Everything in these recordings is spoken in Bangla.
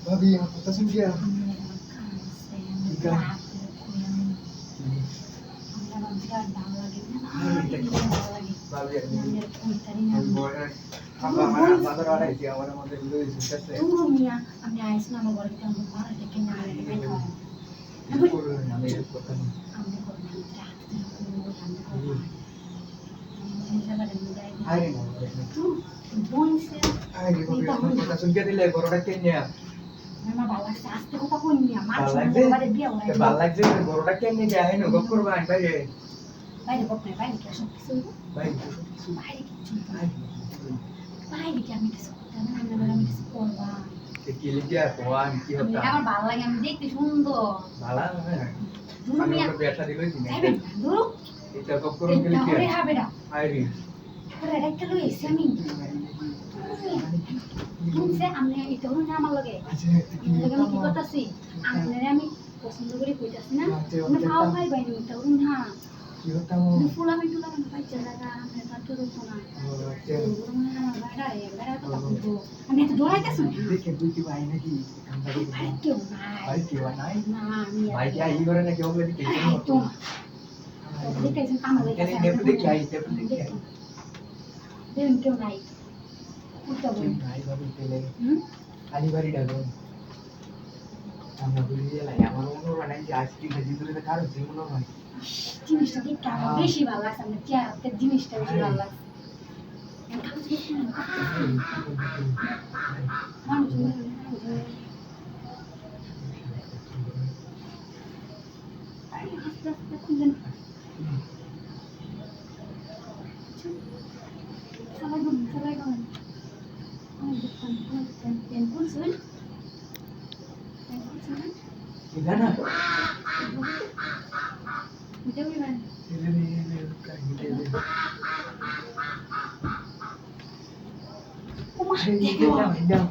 Babi yang aku tasin dia. আমার ভালো লাগে আমি দেখতে সুন্দর ভালো ব্যবসা দিল এটা কখন গেলে কি হবে না আইরি আরে একটা লই এসে আমি শুনছে আমি এটা হলো না আমার লগে আমি কি করতেছি আপনারে আমি পছন্দ করে কইতাছি না আমি খাও খাই বাইরে এটা হলো না কি হতা মো ফুল আমি তুলা না পাই জায়গা আমি তাতো রতো না আমি তো দৌড়াইতেছি দেখে তুই কি ভাই নাকি ভাই কেউ নাই না আমি ভাই কি আই করে না কেউ বলে কি তো দেখে যেন কাম হয়ে গেছে দেখি আই দেখি দেন কেউ নাই উঠা বই ভাই বাবু পেলে খালি বাড়ি ডাকো আমরা বলি যে লাই আমার মনে হয় না যে আজকে খালি ধরে কারো জীবন হয় জিনিসটা কি কাম বেশি ভালো লাগছে না কি আর জিনিসটা বেশি ভালো লাগছে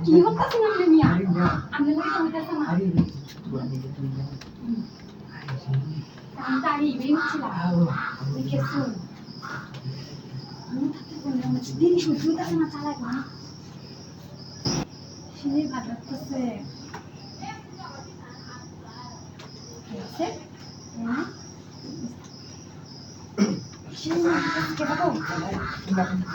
কি হচ্ছে না মিয়া আমি লগে কইতাছ না আমি তাই বেরিয়েছিলাম দেখে শুন আমি থাকতে বললাম দিদি শুনতে পাচ্ছ না চালাক না সিনে ভাত করতেছে আছে হ্যাঁ সিনে ভাত করতে